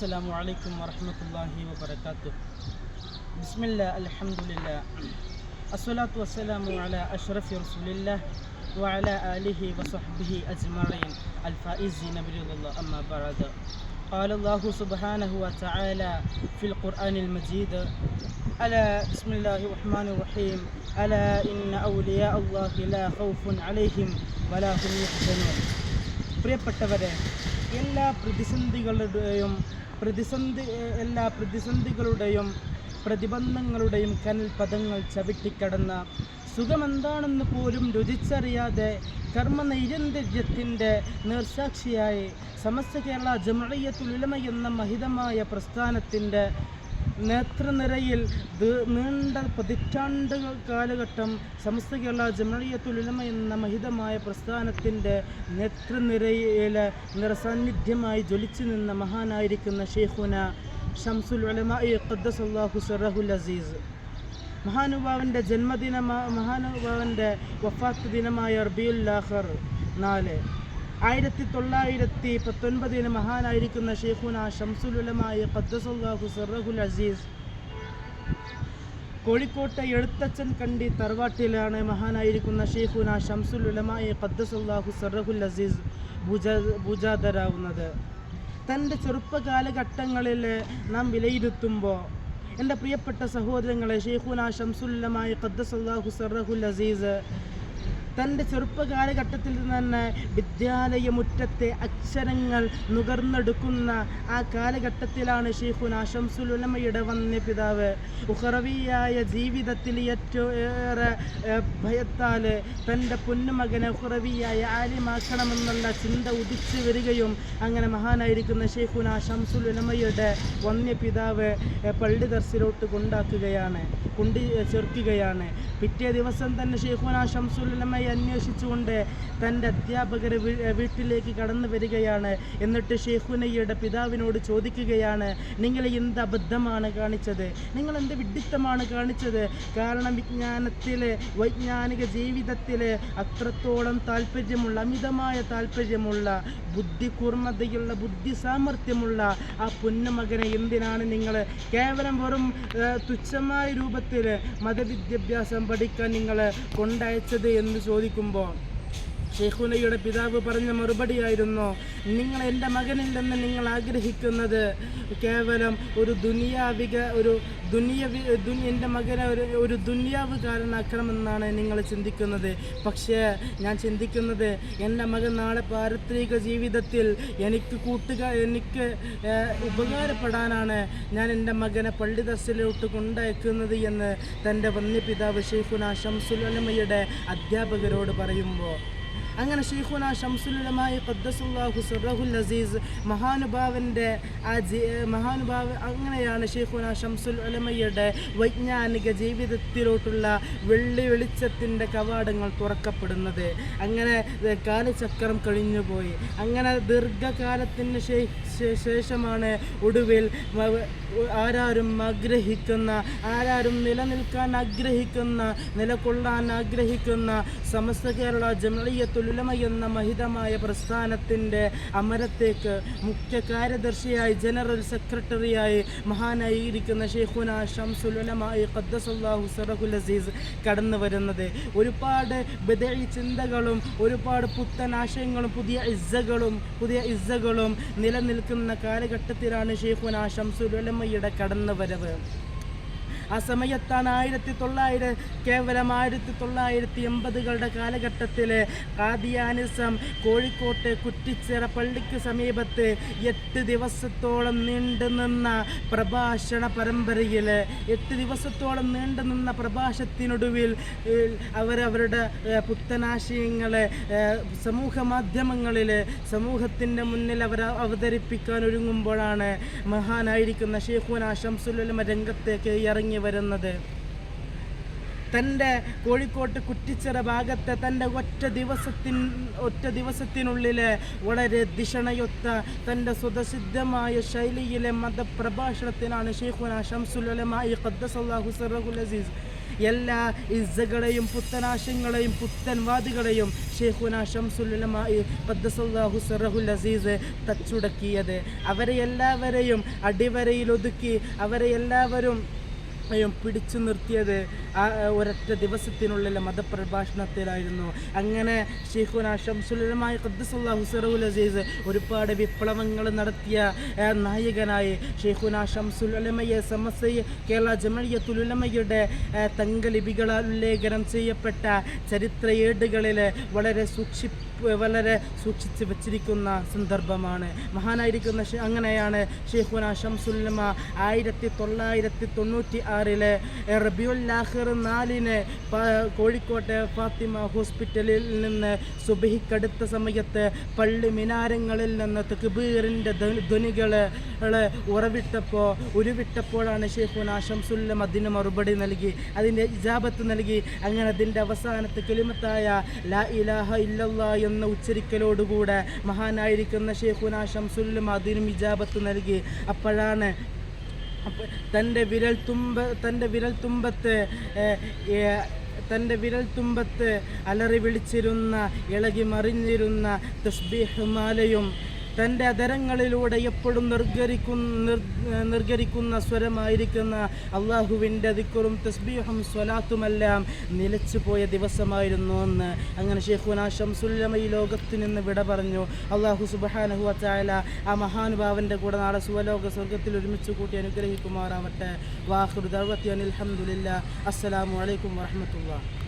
السلام عليكم ورحمة الله وبركاته. بسم الله الحمد لله الصلاة والسلام على أشرف رسول الله وعلى آله وصحبه أجمعين الفائزين برضا الله. أما بعد، قال الله سبحانه وتعالى في القرآن المجيد: ألا بسم الله الرحمن الرحيم ألا إن أولياء الله لا خوف عليهم ولا هم يحزنون. പ്രിയപ്പെട്ടവരെ, എല്ലാ പ്രതിസന്ധികളുടെയും പ്രതിബന്ധങ്ങളുടെയും കനൽ പദങ്ങൾ ചവിട്ടിക്കടന്ന സുഖമെന്താണെന്ന് പോലും രുചിച്ചറിയാതെ കർമ്മനൈരന്തര്യത്തിൻ്റെ നേർസാക്ഷിയായി സമസ്ത കേരള ജംഇയ്യത്തുൽ ഉലമ എന്ന മഹിതമായ പ്രസ്ഥാനത്തിൻ്റെ നേതൃനിരയിൽ നീണ്ട പതിറ്റാണ്ടുകൾ കാലഘട്ടം സമസ്ത കേരള ജംഇയ്യത്തുൽ ഉലമ എന്ന മഹിതമായ പ്രസ്ഥാനത്തിൻ്റെ നേതൃനിരയിൽ നിറസാന്നിധ്യമായി ജ്വലിച്ചു നിന്ന മഹാനായിരിക്കുന്ന ഷെയ്ഖുന ശംസുൽ ഉലമാ ഖദ്ദസല്ലാഹു സിറഹുൽ അസീസ്, മഹാനുഭാവൻ്റെ മഹാനുഭാവൻ്റെ വഫാത്ത് ദിനമായ റബീഉൽ ആഖിർ 4 1919 മഹാനായിരിക്കുന്ന ഷെയ്ഖുന ശംസുൽ ഉലമാ ഖദ്ദസല്ലാഹു സിറഹുൽ അസീസ് കോഴിക്കോട്ടെ എഴുത്തച്ഛൻ കണ്ടി തറവാട്ടിലാണ് മഹാനായിരിക്കുന്ന ഷെയ്ഖുന ശംസുൽ ഉലമാ ഖദ്ദസല്ലാഹു സിറഹുൽ അസീസ് പൂജാതരാവുന്നത്. തൻ്റെ ചെറുപ്പകാലഘട്ടങ്ങളിൽ നാം വിലയിരുത്തുമ്പോൾ, എൻ്റെ പ്രിയപ്പെട്ട സഹോദരങ്ങളെ, ഷെയ്ഖുന ശംസുൽ ഉലമാ ഖദ്ദസല്ലാഹു സിറഹുൽ അസീസ് തൻ്റെ ചെറുപ്പകാലഘട്ടത്തിൽ തന്നെ വിദ്യാലയമുറ്റത്തെ അക്ഷരങ്ങൾ നുകർന്നെടുക്കുന്ന ആ കാലഘട്ടത്തിലാണ് ഷെയ്ഖുന ശംസുൽ ഉലമയുടെ വന്യ പിതാവ് ഉഖറവിയായ ജീവിതത്തിൽ ഏറ്റവും ഭയത്താൽ തൻ്റെ പൊന്നുമകനെ ഉഖറവിയായ ആലിമാക്കണമെന്നുള്ള ചിന്ത ഉദിച്ചു വരികയും അങ്ങനെ മഹാനായിരിക്കുന്ന ഷെയ്ഖുന ശംസുൽ ഉലമയുടെ വന്യ പിതാവ് പള്ളി ദർസിലോട്ട് ചേർക്കുകയാണ്. പിറ്റേ ദിവസം തന്നെ ഷെയ്ഖുന ശംസുൽ ഉലമ അന്വേഷിച്ചുകൊണ്ട് തൻ്റെ അധ്യാപകരെ വീട്ടിലേക്ക് കടന്നു വരികയാണ്. എന്നിട്ട് ഷെയ്ഖുനയുടെ പിതാവിനോട് ചോദിക്കുകയാണ്: നിങ്ങൾ എന്ത് അബദ്ധമാണ് കാണിച്ചത്? നിങ്ങൾ എന്ത് വിഡ്ഢിത്തമാണ് കാണിച്ചത്? കാരണം വിജ്ഞാനത്തിൽ, വൈജ്ഞാനിക ജീവിതത്തിൽ അത്രത്തോളം താല്പര്യമുള്ള, അമിതമായ താല്പര്യമുള്ള, ബുദ്ധികൂർമ്മതയുള്ള, ബുദ്ധി സാമർഥ്യമുള്ള ആ പൊന്നുമകനെ എന്തിനാണ് നിങ്ങൾ കേവലം വെറും തുച്ഛമായ രൂപത്തിൽ മതവിദ്യാഭ്യാസം പഠിക്കാൻ നിങ്ങൾ കൊണ്ടയച്ചത് എന്ന് ചോദിക്കുമ്പോൾ ഷെയ്ഖുനയുടെ പിതാവ് പറഞ്ഞ മറുപടിയായിരുന്നു: നിങ്ങൾ എൻ്റെ മകനിൽ നിന്ന് നിങ്ങൾ ആഗ്രഹിക്കുന്നത് കേവലം എൻ്റെ മകനെ ഒരു ദുനിയാവുകാരനാക്കണമെന്നാണ് നിങ്ങൾ ചിന്തിക്കുന്നത്. പക്ഷേ ഞാൻ ചിന്തിക്കുന്നത്, എൻ്റെ മകൻ നാളെ പാരത്രിക ജീവിതത്തിൽ എനിക്ക് ഉപകാരപ്പെടാനാണ് ഞാൻ എൻ്റെ മകനെ പള്ളി ദർസിലോട്ട് കൊണ്ടയക്കുന്നത് എന്ന് തൻ്റെ വന്യപിതാവ് ഷെയ്ഖുന ശംസുൽ ഉലമയുടെ അധ്യാപകരോട് പറയുമ്പോൾ, അങ്ങനെ ഷെയ്ഖുന ശംസുൽ ഉലമാ ഖദ്ദസല്ലാഹു സിറഹുൽ അസീസ് അങ്ങനെയാണ് ഷെയ്ഖുന ശംസുൽ ഉലമയുടെ വൈജ്ഞാനിക ജീവിതത്തിലോട്ടുള്ള വെളിച്ചത്തിൻ്റെ കവാടങ്ങൾ തുറക്കപ്പെടുന്നത്. അങ്ങനെ കാലചക്രം കഴിഞ്ഞുപോയി. അങ്ങനെ ദീർഘകാലത്തിന് ശേഷമാണ് ഒടുവിൽ ആരാരും നിലനിൽക്കാൻ ആഗ്രഹിക്കുന്ന, നിലകൊള്ളാൻ ആഗ്രഹിക്കുന്ന സമസ്ത കേരള ജംഇയ്യത്തുൽ ഉലമ എന്ന മഹിതമായ പ്രസ്ഥാനത്തിൻ്റെ അമരത്തേക്ക് മുഖ്യ കാര്യദർശിയായി, ജനറൽ സെക്രട്ടറിയായി മഹാനായിരിക്കുന്ന ഷെയ്ഖുന ശംസുൽ ഉലമാ ഖദ്ദസല്ലാഹു സിറഹുൽ അസീസ് കടന്നു വരുന്നത്. ഒരുപാട് ബദഈ ചിന്തകളും ഒരുപാട് പുത്തൻ ആശയങ്ങളും പുതിയ ഇസ്സകളും നിലനിൽക്കുന്ന കാലഘട്ടത്തിലാണ് ഷെയ്ഖുന ശംസുൽ ഉലമയുടെ കടന്നു വരവ്. ആ സമയത്താണ് കേവലം 1980കളുടെ കാലഘട്ടത്തിൽ ഖാദിയാനിസം കോഴിക്കോട്ട് കുറ്റിച്ചിറ പള്ളിക്ക് സമീപത്ത് 8 ദിവസത്തോളം നീണ്ടുനിന്ന പ്രഭാഷണ പരമ്പരയിൽ 8 ദിവസത്തോളം നീണ്ടുനിന്ന പ്രഭാഷണത്തിനൊടുവിൽ അവരവരുടെ പുത്തനാശയങ്ങളെ സമൂഹ മാധ്യമങ്ങളിൽ സമൂഹത്തിൻ്റെ മുന്നിൽ അവർ അവതരിപ്പിക്കാൻ ഒരുങ്ങുമ്പോഴാണ് മഹാനായിരിക്കുന്ന ഷെയ്ഖുന ശംസുൽ ഉലമ രംഗത്തേക്ക് ഇറങ്ങി വരുന്നത്. തൻ്റെ കോഴിക്കോട്ട് കുറ്റിച്ചിറ ഭാഗത്തെ തൻ്റെ ഒറ്റ ദിവസത്തിനുള്ളിൽ വളരെ ദിഷണയൊത്ത തൻ്റെ സ്വതസിദ്ധമായ ശൈലിയിലെ മതപ്രഭാഷണത്തിനാണ് ഷെയ്ഖുന ശംസുൽ ഉലമാ ഖദ്ദസല്ലാഹു സിറഹുൽ അസീസ് എല്ലാ ഇസ്സകളെയും പുത്തനാശങ്ങളെയും പുത്തൻവാദികളെയും ഷെയ്ഖുനാ ശംസുൽ ഉലമാ ഖദ്ദസല്ലാഹു സിറഹുൽ അസീസ് തച്ചുടക്കിയത്. അവരെ എല്ലാവരെയും അടിവരയിലൊതുക്കി അവരെ എല്ലാവരും പിടിച്ചു നിർത്തിയത് ആ ഒരൊറ്റ ദിവസത്തിനുള്ളിൽ മതപ്രഭാഷണത്തിലായിരുന്നു. അങ്ങനെ ഷെയ്ഖുനാ ശംസുൽ ഉലമാ ഖദ്ദസല്ലാഹു സിറഹുൽ അസീസ് ഒരുപാട് വിപ്ലവങ്ങൾ നടത്തിയ നായകനായി ഷെയ്ഖുനാ ശംസുൽ ഉലമയെ സമസ്ത കേരള ജമഇയ്യത്തുൽ ഉലമയുടെ തങ്കലിപികളാൽ ഉല്ലേഖനം ചെയ്യപ്പെട്ട ചരിത്ര ഏടുകളിൽ വളരെ സൂക്ഷിച്ച് വച്ചിരിക്കുന്ന സന്ദർഭമാണ്. മഹാനായിരിക്കുന്ന അങ്ങനെയാണ് ഷെയ്ഖുനാ ശംസുൽ ഉലമ 1996 റബിയുൽ ആഖിർ 4 കോഴിക്കോട്ടെ ഫാത്തിമ ഹോസ്പിറ്റലിൽ നിന്ന് സുബഹിക്കടുത്ത സമയത്ത് പള്ളി മിനാരങ്ങളിൽ നിന്ന് തക്ബീറിൻ്റെ ധ്വനികൾ ഉരുവിട്ടപ്പോഴാണ് ഷെയ്ഖുനാ ശംസുൽ ഉലമ അതിന് മറുപടി നൽകി, അതിൻ്റെ ഇജാബത്ത് നൽകി. അങ്ങനെ അതിൻ്റെ അവസാനത്തെ കലിമത്തായ ലാ ഇലാഹ ഇല്ലല്ലാഹ് എന്ന ഉച്ചരിക്കലോടുകൂടെ മഹാനായിരിക്കുന്ന ഷെയ്ഖുനാ ശംസുൽ ഉലമ അതിനും ഇജാബത്ത് നൽകി. അപ്പോഴാണ് തൻ്റെ വിരൽത്തുമ്പത്ത് അലറി വിളിച്ചിരുന്ന ഇളകി മറിഞ്ഞിരുന്ന തസ്ബീഹ് മാലയും തൻ്റെ അധരങ്ങളിലൂടെ എപ്പോഴും നിർഗരിക്കുന്ന സ്വരമായിരിക്കുന്ന അള്ളാഹുവിൻ്റെ ദിക്റും തസ്ബീഹും സ്വലാത്തുമെല്ലാം നിലച്ചു പോയ ദിവസമായിരുന്നു അന്ന്. അങ്ങനെ ഷെയ്ഖുനാ ശംസുൽ ഉലമ ഈ ലോകത്ത് നിന്ന് വിട പറഞ്ഞു. അള്ളാഹു സുബ്ഹാനഹു വ തആല ആ മഹാനുഭാവൻ്റെ കൂടെ നാളെ സുവലോക സ്വർഗ്ഗത്തിൽ ഒരുമിച്ച് കൂട്ടി അനുഗ്രഹിക്കുമാറാവട്ടെ. വാഖിറു ദഅ്വതി അനിൽ ഹംദുലില്ലാഹ്. അസ്സലാമു അലൈക്കും വറഹ്മത്തുള്ളാഹി.